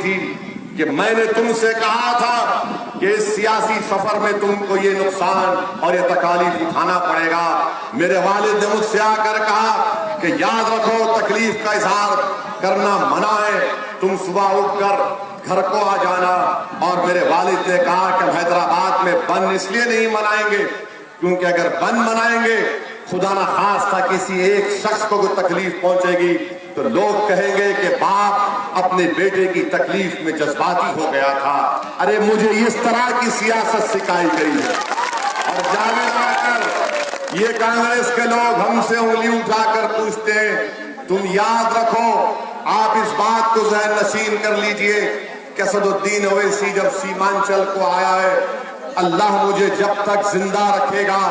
تھی کہ میں نے تم سے کہا تھا کہ اس سیاسی سفر میں تم کو یہ نقصان اور یہ تکالیف اٹھانا پڑے گا۔ میرے والد نے مجھ سے آ کر کہا کہ یاد رکھو تکلیف کا اظہار کرنا منع ہے، تم صبح اٹھ کر گھر کو آ جانا۔ اور میرے والد نے کہا کہ ہم حیدرآباد میں بند اس لیے نہیں منائیں گے کیونکہ اگر بند منائیں گے خدا نہ خواستہ کسی ایک شخص کو کوئی تکلیف پہنچے گی تو لوگ کہیں گے کہ باپ اپنے بیٹے کی تکلیف میں جذباتی ہو گیا تھا۔ ارے مجھے اس طرح کی سیاست سکھائی گئی ہے، اور جانے جا کر یہ کانگریس کے لوگ ہم سے انگلی اٹھا کر پوچھتے ہیں۔ تم یاد رکھو، آپ اس بات کو ذہن نشین کر لیجئے کہ اسد الدین اویسی جب سیمانچل کو آیا ہے، اللہ مجھے جب تک زندہ رکھے گا،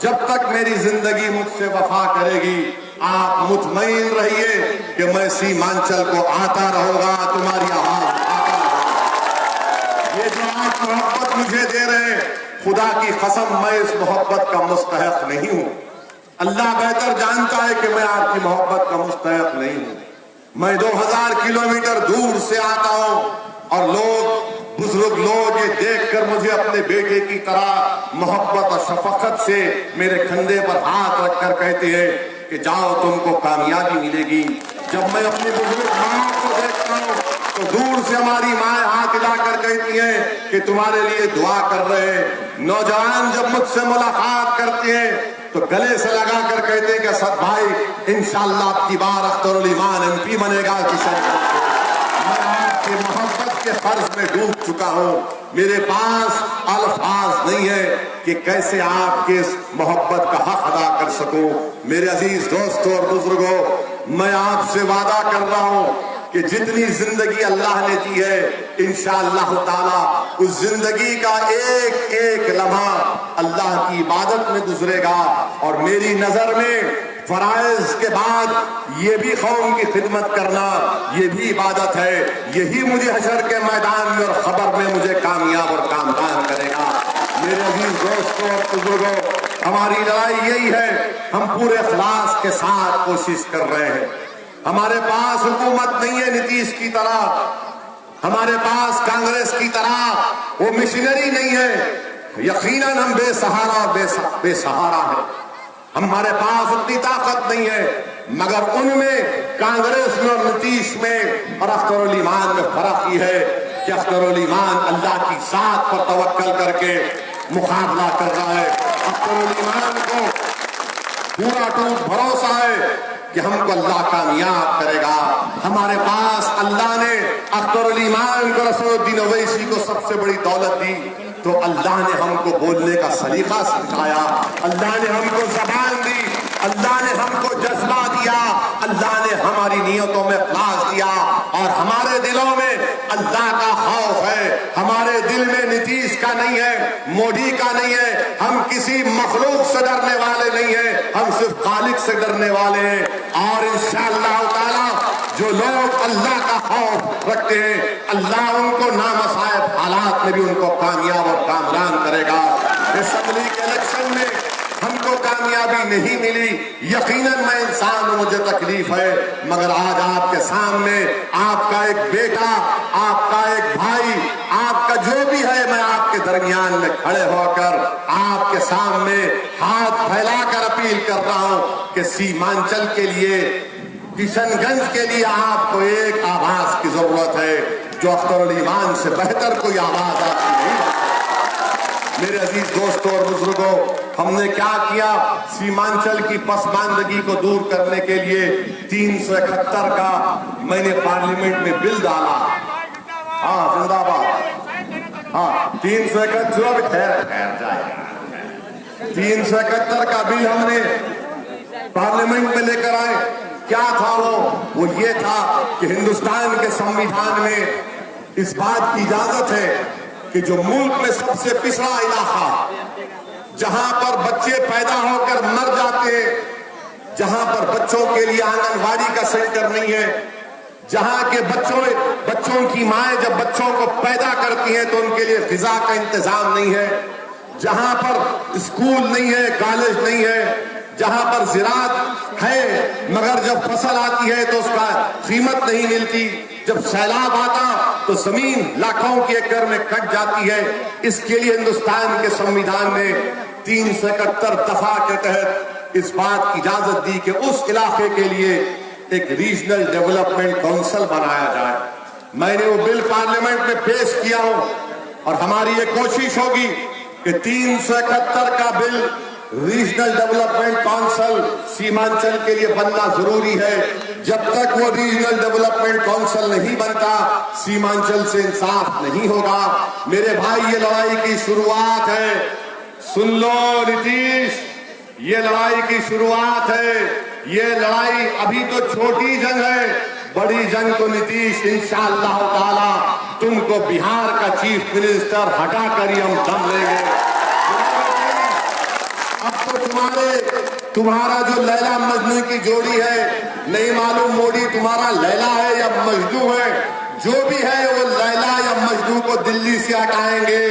جب تک میری زندگی مجھ سے وفا کرے گی، آپ مطمئن رہیے کہ میں سیمانچل کو آتا رہوں گا، تمہاری آواز آتا رہوں گا۔ یہ جو آپ محبت مجھے دے رہے ہیں، خدا کی قسم میں اس محبت کا مستحق نہیں ہوں۔ اللہ بہتر جانتا ہے کہ میں آپ کی محبت کا مستحق نہیں ہوں۔ میں 2000 کلومیٹر دور سے آتا ہوں اور بزرگ لوگ یہ دیکھ کر مجھے اپنے بیٹے کی طرح محبت اور شفقت سے میرے کندھے پر ہاتھ رکھ کر کہتے ہیں کہ جاؤ تم کو کامیابی ملے گی۔ جب میں اپنی بزرگ ماں کو دیکھتا ہوں تو دور سے ہماری مائیں ہاتھ ہلا کر کہتی ہیں کہ تمہارے لیے دعا کر رہے ہیں۔ نوجوان جب مجھ سے ملاقات کرتے ہیں تو گلے سے لگا کر کہتے ہیں کہ اسد بھائی انشاءاللہ آپ کی بار اختر الایمان MP بنے گا کشن گنج سے۔ میں آپ کی محبت کے فرض میں ڈوب چکا ہوں، میرے پاس الفاظ نہیں ہے کہ کیسے آپ کے اس محبت کا حق ادا کر سکوں۔ میرے عزیز دوستوں اور بزرگوں، میں آپ سے وعدہ کر رہا ہوں کہ جتنی زندگی اللہ نے دی ہے انشاءاللہ تعالی اس زندگی کا ایک ایک لمحہ اللہ کی عبادت میں گزرے گا، اور میری نظر میں فرائض کے بعد یہ بھی قوم کی خدمت کرنا یہ بھی عبادت ہے۔ یہی مجھے حشر کے میدان میں اور خبر میں مجھے کامیاب اور کامران کرے گا۔ میرے عزیز دوستوں اور بزرگوں، ہماری لڑائی یہی ہے، ہم پورے اخلاص کے ساتھ کوشش کر رہے ہیں۔ ہمارے پاس حکومت نہیں ہے نتیش کی طرح، ہمارے پاس کانگریس کی طرح وہ مشنری نہیں ہے، یقیناً ہم بے سہارا اور بے سہارا ہیں۔ ہمارے پاس اتنی طاقت نہیں ہے، مگر ان میں کانگریس میں اور نتیش میں اور اختر الایمان میں فرق یہ ہے کہ اختر الایمان اللہ کی ذات پر توکل کر کے مقابلہ کر رہا ہے۔ اختر الایمان کو پورا ٹوٹ بھروسہ ہے کہ ہم کو اللہ کامیاب کرے گا۔ ہمارے پاس اللہ نے اختر الایمان کو اسد الدین اویسی کو سب سے بڑی دولت دی تو اللہ نے ہم کو بولنے کا سلیقہ سکھایا، اللہ نے ہم کو زبان دی، اللہ نے ہم کو جذبہ دیا، اللہ نے ہماری نیتوں میں اخلاص دیا، اور ہمارے دلوں میں اللہ کا خوف ہے۔ ہمارے دل میں نتیش کا نہیں ہے، مودی کا نہیں ہے، ہم کسی مخلوق سے ڈرنے والے نہیں ہیں، ہم صرف خالق سے ڈرنے والے ہیں۔ اور انشاءاللہ تعالی جو لوگ اللہ کا خوف رکھتے ہیں اللہ ان کو نامصائب حالات میں بھی ان کو کامیاب اور کامران کرے گا۔ اسمبلی کے الیکشن میں ہم کو کامیابی نہیں ملی، یقیناً میں انسان ہوں، مجھے تکلیف ہے، مگر آج آپ کے سامنے آپ کا ایک بیٹا، آپ کا ایک بھائی، آپ کا جو بھی ہے، میں آپ کے درمیان میں کھڑے ہو کر آپ کے سامنے ہاتھ پھیلا کر اپیل کر رہا ہوں کہ سیمانچل کے لیے، کشن گنج کے لیے آپ کو ایک آواز کی ضرورت ہے جو اختر الایمان سے بہتر کوئی آواز آپ کی نہیں ہے۔ میرے عزیز دوستوں اور بزرگوں، ہم نے کیا کیا؟ سیمانچل کی پسماندگی کو دور کرنے کے لیے 371 کا میں نے پارلیمنٹ میں بل ڈالا۔ ہاں زندہ باد، ہاں 371 جائے 371 کا بل ہم نے پارلیمنٹ میں لے کر آئے۔ کیا تھا وہ یہ تھا کہ ہندوستان کے سمویدھان میں اس بات کی اجازت ہے کہ جو ملک میں سب سے پچھڑا علاقہ، جہاں پر بچے پیدا ہو کر مر جاتے ہیں، جہاں پر بچوں کے لیے آنگن واڑی کا سینٹر نہیں ہے، جہاں کے بچوں کی مائیں جب بچوں کو پیدا کرتی ہیں تو ان کے لیے غذا کا انتظام نہیں ہے، جہاں پر اسکول نہیں ہے، کالج نہیں ہے، جہاں پر زراعت ہے مگر جب فصل آتی ہے تو اس کا قیمت نہیں ملتی، جب سیلاب آتا تو زمین لاکھوں کے ایکڑ میں کٹ جاتی ہے۔ اس کے لیے ہندوستان کے سنویدھان نے 371 دفعہ کے تحت اس بات کی اجازت دی کہ اس علاقے کے لیے ایک ریجنل ڈیولپمنٹ کونسل بنایا جائے۔ میں نے وہ بل پارلیمنٹ میں پیش کیا ہوں اور ہماری یہ کوشش ہوگی کہ 371 کا بل ریجنل ڈیولپمنٹ کونسل سیمانچل کے لیے بننا ضروری ہے۔ جب تک وہ ریجنل ڈیولپمنٹ کونسل نہیں بنتا سیمانچل سے انصاف نہیں ہوگا۔ میرے بھائی یہ لڑائی کی شروعات ہے، سن لو نتیش، یہ لڑائی کی شروعات ہے۔ یہ لڑائی ابھی تو چھوٹی جنگ ہے، بڑی جنگ تو نتیش انشاءاللہ تعالی تم کو بہار کا چیف منسٹر ہٹا کر ہی ہم دم لیں گے۔ اب تو تمہارا جو لیلا مجنو کی جوڑی ہے نہیں معلوم موڈی تمہارا لیلا ہے یا مجنو ہے، جو بھی ہے وہ لیلا یا مجنو کو دلی سے ہٹائیں گے،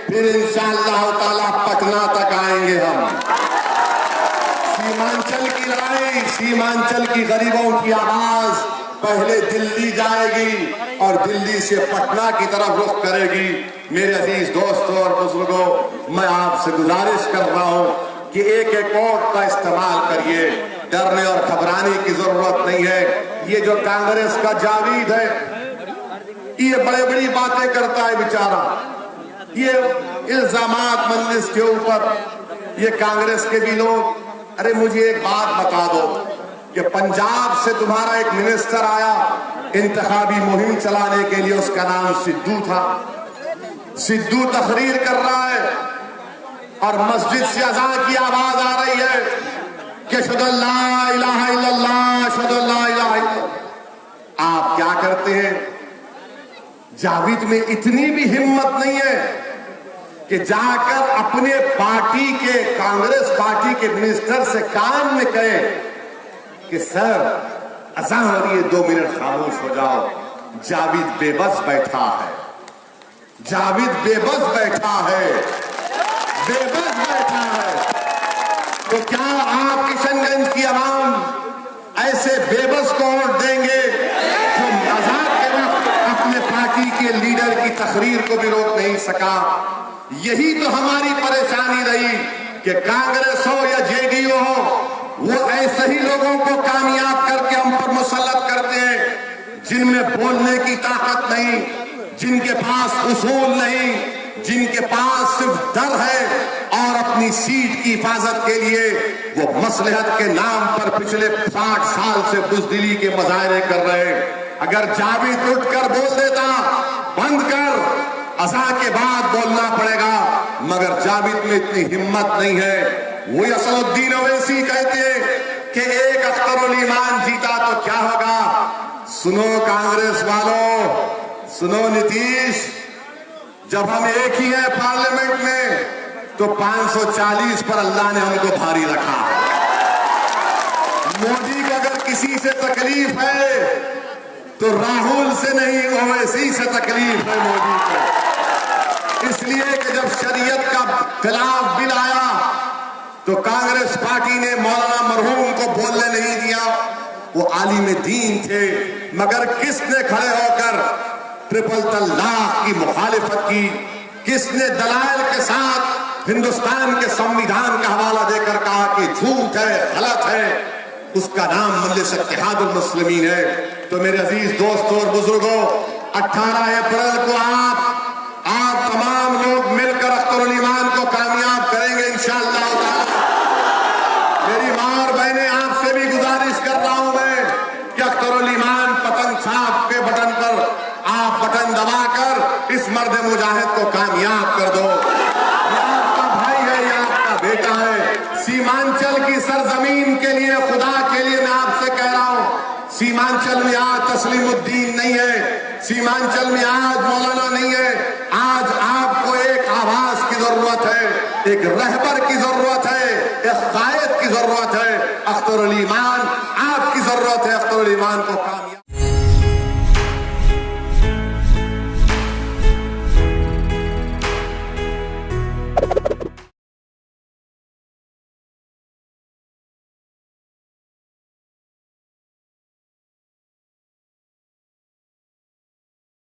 پھر انشاءاللہ تعالی پٹنہ تک آئیں گے ہم۔ سیمانچل کی لڑائی، سیمانچل کی غریبوں کی آواز پہلے دلی جائے گی اور دلی سے پٹنہ کی طرف رخ کرے گی۔ میرے عزیز دوستوں اور بزرگوں، میں آپ سے گزارش کر رہا ہوں کہ ایک ووٹ کا استعمال کریے، ڈرنے اور گھبرانے کی ضرورت نہیں ہے۔ یہ جو کانگریس کا جاوید ہے یہ بڑے بڑی باتیں کرتا ہے بیچارہ، یہ الزامات مجلس کے اوپر، یہ کانگریس کے بھی لوگ۔ ارے مجھے ایک بات بتا دو کہ پنجاب سے تمہارا ایک منسٹر آیا انتخابی مہم چلانے کے لیے، اس کا نام سدھو تھا۔ سدھو تقریر کر رہا ہے اور مسجد سے اذان کی آواز آ رہی ہے کہ اشہد ان لا الہ الا اللہ، اشہد ان لا الہ الا اللہ۔ آپ کیا کرتے ہیں؟ جاوید میں اتنی بھی ہمت نہیں ہے کہ جا کر اپنے پارٹی کے، کانگریس پارٹی کے منسٹر سے کان میں کہے کہ سر اذان ہو رہی ہے، 2 منٹ خاموش ہو جاؤ۔ جاوید بے بس بیٹھا ہے، جاوید بے بس بیٹھا ہے، بے بس بیٹھا ہے۔ تو کیا آپ کشن گنج کی عوام ایسے بے بس کو ووٹ دیں گے جو اذان کے وقت اپنے پارٹی کے لیڈر کی تقریر کو بھی روک نہیں سکا؟ یہی تو ہماری پریشانی رہی کہ کانگریس ہو یا جے ڈی یو ہو، وہ ایسے ہی لوگوں کو کامیاب کر کے ہم پر مسلط کرتے ہیں جن میں بولنے کی طاقت نہیں، جن کے پاس اصول نہیں، جن کے پاس صرف ڈر ہے اور اپنی سیٹ کی حفاظت کے لیے وہ مصلحت کے نام پر پچھلے 60 سال سے بزدلی کے مظاہرے کر رہے ہیں۔ اگر جاوید اٹھ کر بول دیتا بند کر، اذان کے بعد بولنا پڑے گا، مگر جاوید میں اتنی ہمت نہیں ہے۔ وہی اسد الدین اویسی کہتے ہیں کہ ایک اختر الایمان جیتا تو کیا ہوگا؟ سنو کانگریس والوں، سنو نتیش، جب ہم ایک ہی ہیں پارلیمنٹ میں تو 540 پر اللہ نے ہم کو بھاری رکھا۔ مودی کو اگر کسی سے تکلیف ہے تو راہل سے نہیں، اویسی سے تکلیف ہے مودی کو۔ اس لیے کہ جب شریعت کا خلاف بل آیا تو کانگریس پارٹی نے مولانا مرحوم کو بولنے نہیں دیا، وہ عالم دین تھے، مگر کس نے کھڑے ہو کر ٹرپل طلاق کی مخالفت کی؟ کس نے دلائل کے ساتھ ہندوستان کے سنویدھان کا حوالہ دے کر کہا کہ جھوٹ ہے، غلط ہے؟ اس کا نام مجلس اتحاد المسلمین ہے۔ تو میرے عزیز دوستوں اور بزرگوں، 18 اپریل کو آپ تمام لوگ مل کر اختر الایمان کو کامیاب کریں گے انشاءاللہ تعالی۔ میری ماں اور بہنیں، آپ سے بھی گزارش کر رہا ہوں میں کہ اختر الایمان پتنگ چھاپ کے بٹن پر آپ بٹن دبا کر اس مرد مجاہد کو کامیاب کر دو۔ یہ آپ کا بھائی ہے، یہ آپ کا بیٹا ہے۔ سیمانچل کی سرزمین کے لیے، خدا کے لیے میں آپ سے کہہ رہا ہوں، سیمانچل میں آج تسلیم الدین نہیں ہے، سیمانچل میں آج مولانا نہیں ہے، آج آپ کو ایک آواز کی ضرورت ہے، ایک رہبر کی ضرورت ہے، ایک قائد کی ضرورت ہے۔ اختر الایمان آپ کی ضرورت ہے، اختر الایمان کو کامیاب